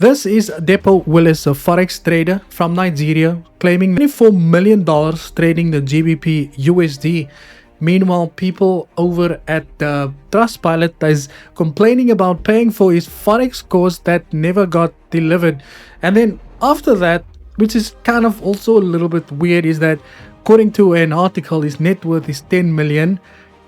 This is Dapo Willis, a Forex trader from Nigeria, claiming $24 million trading the GBP USD. Meanwhile, people over at Trustpilot is complaining about paying for his Forex course that never got delivered. And then after that, which is kind of also a little bit weird, is that according to an article, his net worth is 10 million,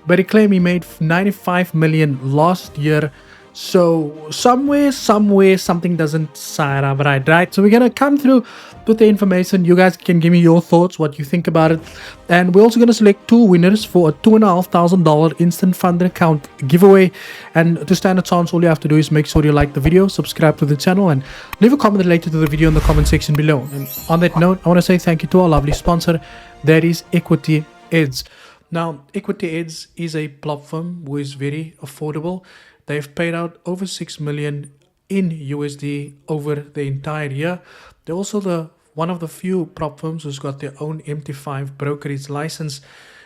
but he claimed he made 95 million last year. So somewhere, something doesn't sign up right? So we're going to come through with the information. You guys can give me your thoughts, what you think about it. And we're also going to select two winners for a $2,500 instant fund account giveaway. And to stand a chance, all you have to do is make sure you like the video, subscribe to the channel, and leave a comment related to the video in the comment section below. And on that note, I want to say thank you to our lovely sponsor, that is Equity Edge. Now, Equity Edge is a platform who is very affordable. They've paid out over 6 million in USD over the entire year. They're also one of the few prop firms who's got their own MT5 brokerage license.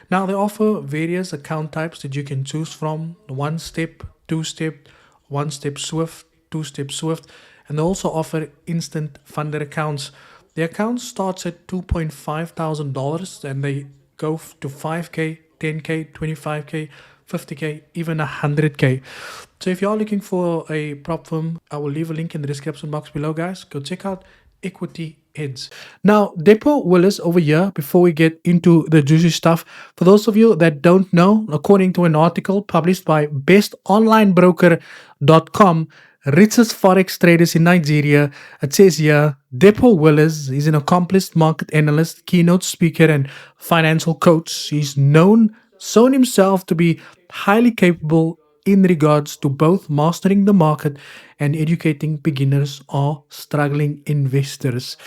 Now, they offer various account types that you can choose from: one step, two step, one step Swift, two step Swift, and they also offer instant funder accounts. The account starts at $2,500 and they go to 5K, 10K, 25K, 50K, even 100K. So if you are looking for a prop firm, I will leave a link in the description box below, guys. Go check out Equity Edge. Now, Dapo Willis over here, before we get into the juicy stuff, for those of you that don't know, according to an article published by bestonlinebroker.com, richest forex traders in Nigeria, it says here, Dapo Willis is an accomplished market analyst, keynote speaker, and financial coach. He's shown himself to be highly capable in regards to both mastering the market and educating beginners or struggling investors.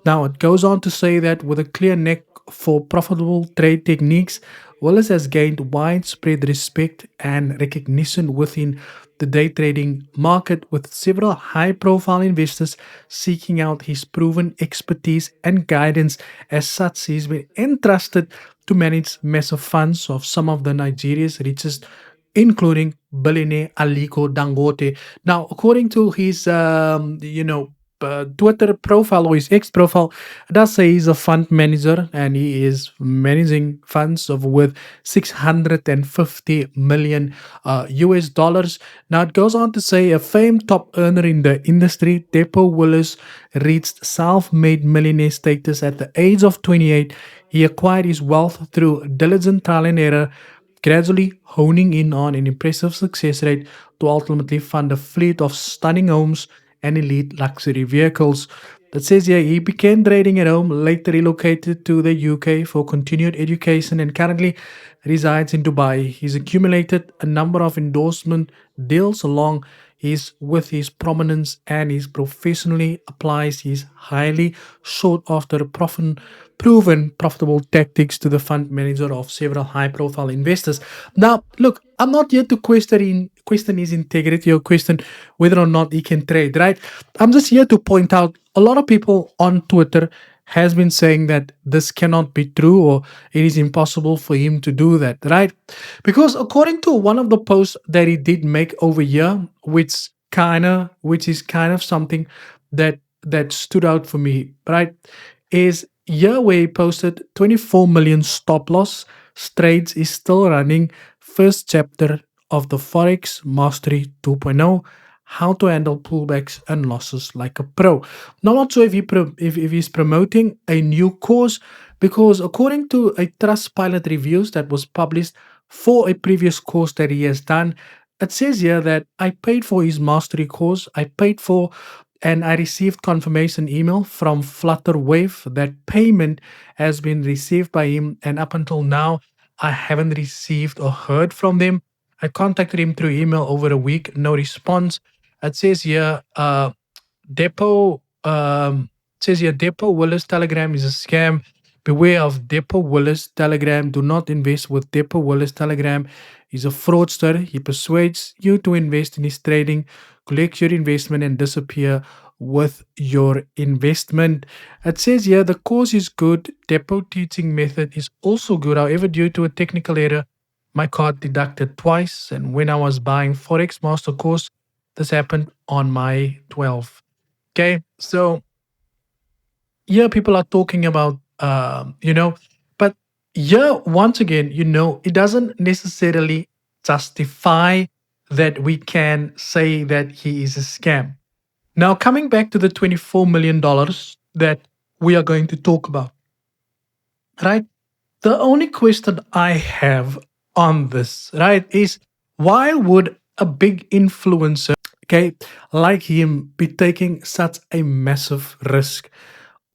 Now, it goes on to say that with a clear neck for profitable trade techniques, Willis has gained widespread respect and recognition within the day trading market, with several high-profile investors seeking out his proven expertise and guidance. As such, he's been entrusted to manage massive funds of some of the Nigeria's richest, including billionaire Aliko Dangote. Now, according to his, Twitter profile or his X profile, it does say he's a fund manager and he is managing funds of worth 650 million US dollars. Now, it goes on to say a famed top earner in the industry, Dapo Willis, reached self-made millionaire status at the age of 28. He acquired his wealth through diligent trial and error, gradually honing in on an impressive success rate to ultimately fund a fleet of stunning homes and elite luxury vehicles. It says here he began trading at home, later relocated to the UK for continued education, and currently resides in Dubai. He's accumulated a number of endorsement deals along with his prominence, and he professionally applies his highly sought after proven profitable tactics to the fund manager of several high-profile investors. Now, look, I'm not here to question his integrity or question whether or not he can trade, right? I'm just here to point out a lot of people on Twitter has been saying that this cannot be true or it is impossible for him to do that, right? Because according to one of the posts that he did make over here, which is kind of something that stood out for me, right, is here where he posted 24 million stop loss trades is still running, first chapter of the Forex Mastery 2.0, how to handle pullbacks and losses like a pro. Now, I'm not sure if he's promoting a new course, because according to a Trustpilot reviews that was published for a previous course that he has done, it says here that I paid for his mastery course. And I received confirmation email from Flutterwave that payment has been received by him, and up until now, I haven't received or heard from them. I contacted him through email over a week, no response. It says here, Depo Willis Telegram is a scam. Beware of Dapo Willis Telegram. Do not invest with Dapo Willis Telegram. He's a fraudster. He persuades you to invest in his trading, collects your investment, and disappear with your investment. It says here the course is good. Depo teaching method is also good. However, due to a technical error, my card deducted twice. And when I was buying Forex Master course, this happened on my 12th. Okay, so here people are talking about, but here once again, it doesn't necessarily justify that we can say that he is a scam. Now, coming back to the $24 million that we are going to talk about, right? The only question I have on this, right, is why would a big influencer, okay, like him be taking such a massive risk?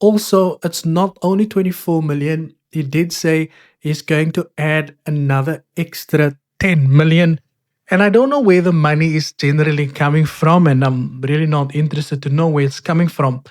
Also, it's not only 24 million. He did say he's going to add another extra 10 million. And I don't know where the money is generally coming from, and I'm really not interested to know where it's coming from.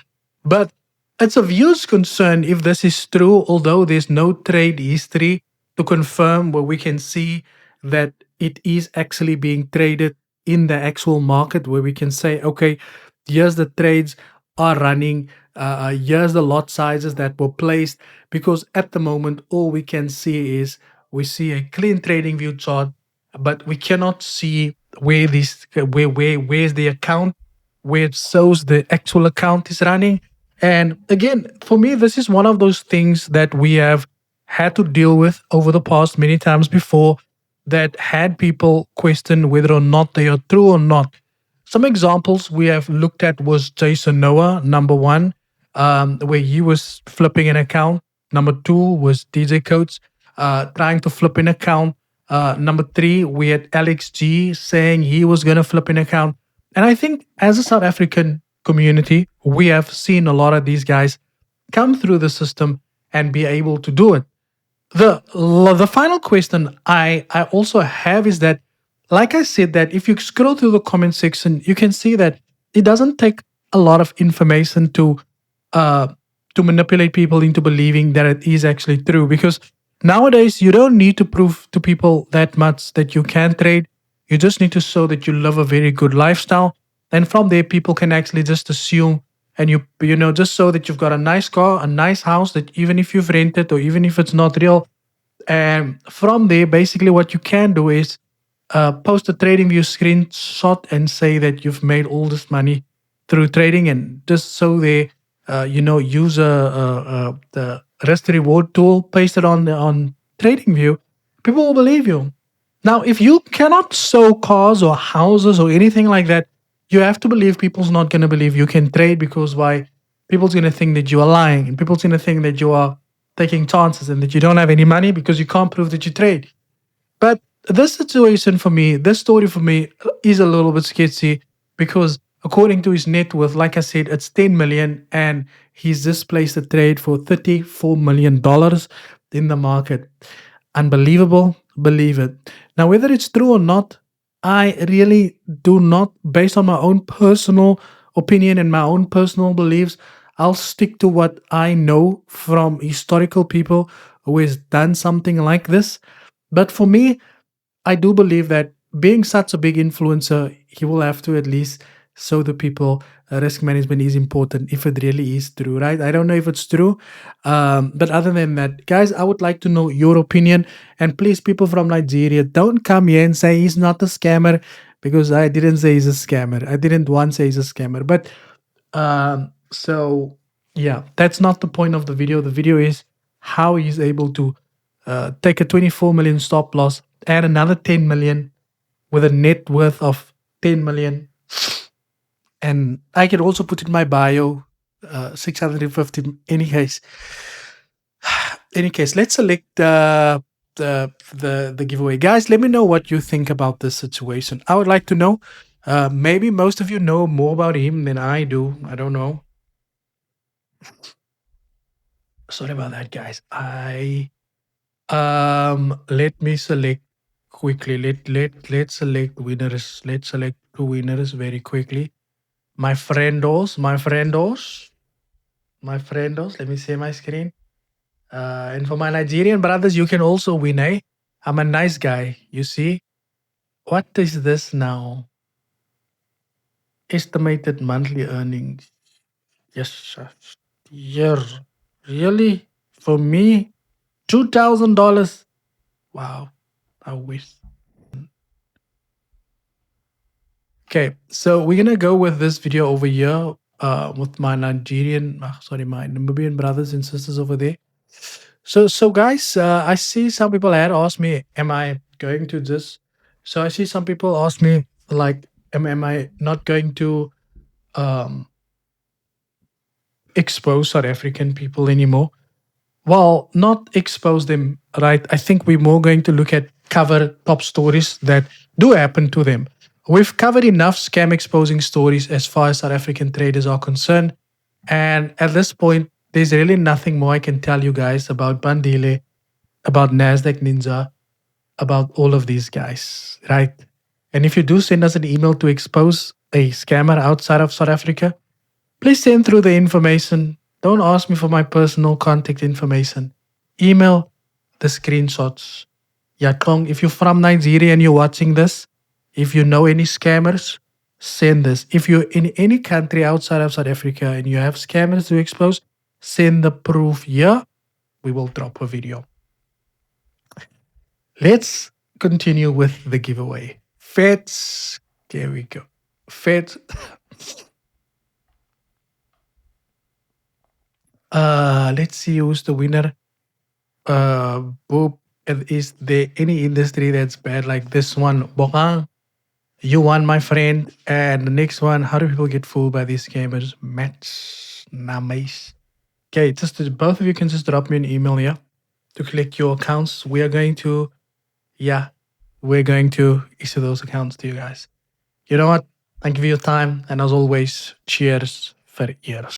But it's of huge concern if this is true, although there's no trade history to confirm where we can see that it is actually being traded in the actual market, where we can say, okay, here's the trades are running, here's the lot sizes that were placed. Because at the moment, all we can see is we see a clean trading view chart, but we cannot see where's the account, where it shows the actual account is running. And again, for me, this is one of those things that we have had to deal with over the past many times before, that had people question whether or not they are true or not. Some examples we have looked at was Jason Noah, number one, where he was flipping an account. Number two was DJ Coates trying to flip an account. Number three, we had Alex G saying he was going to flip an account. And I think as a South African community, we have seen a lot of these guys come through the system and be able to do it. The final question I also have is that, like I said, that if you scroll through the comment section, you can see that it doesn't take a lot of information uh to manipulate people into believing that it is actually true. Because nowadays you don't need to prove to people that much that you can trade. You just need to show that you live a very good lifestyle, and from there people can actually just assume, and just so that you've got a nice car, a nice house, that even if you've rented or even if it's not real. And from there, basically what you can do is post a trading view screenshot and say that you've made all this money through trading, and just so they use the risk reward tool, paste it on trading view, people will believe you. Now, if you cannot sell cars or houses or anything like that, you have to believe people's not going to believe you can trade. Because why? People's going to think that you are lying, and people's going to think that you are taking chances and that you don't have any money because you can't prove that you trade. But this situation for me, this story for me is a little bit sketchy, because according to his net worth, like I said, it's 10 million, and he's just placed a trade for $34 million in the market. Unbelievable, believe it. Now, whether it's true or not, I really do not, based on my own personal opinion and my own personal beliefs, I'll stick to what I know from historical people who has done something like this. But for me, I do believe that being such a big influencer, he will have to at least show the people risk management is important, if it really is true, right? I don't know if it's true. But other than that, guys, I would like to know your opinion. And please, people from Nigeria, don't come here and say he's not a scammer, because I didn't say he's a scammer. I didn't once say he's a scammer. But so, yeah, that's not the point of the video. The video is how he's able to take a 24 million stop loss, add another 10 million with a net worth of 10 million. And I can also put in my bio 650. Any case, let's select the giveaway. Guys, let me know what you think about this situation. I would like to know. Maybe most of you know more about him than I do. I don't know. Sorry about that, guys. Let me select quickly. Let's select winners. Let's select two winners very quickly. My friendos. Let me see my screen. And for my Nigerian brothers, you can also win, eh? I'm a nice guy. You see? What is this now? Estimated monthly earnings. Yes, sir. Yeah. Really? For me? $2,000. Wow. I wish. Okay, so we're gonna go with this video over here. with my Nigerian, sorry, my Namibian brothers and sisters over there. So guys, I see some people had asked me, am I going to this? So I see some people ask me like, am I not going to um, expose South African people anymore? Well, not expose them, right? I think we're more going to look at cover top stories that do happen to them. We've covered enough scam exposing stories as far as South African traders are concerned. And at this point, there's really nothing more I can tell you guys about Bandile, about NASDAQ Ninja, about all of these guys, right? And if you do send us an email to expose a scammer outside of South Africa, please send through the information. Don't ask me for my personal contact information. Email the screenshots. Yeah, Kong, if you're from Nigeria and you're watching this, if you know any scammers, send this. If you're in any country outside of South Africa and you have scammers to expose, send the proof here. We will drop a video. Let's continue with the giveaway. Feds, there we go. Feds. Let's see who's the winner. Boop. Is there any industry that's bad like this one? Bokang, you won, my friend. And the next one, how do people get fooled by these scammers? Match Namais. Okay, both of you can just drop me an email here to collect your accounts. We're going to issue those accounts to you guys. You know what? Thank you for your time. And as always, cheers for ears.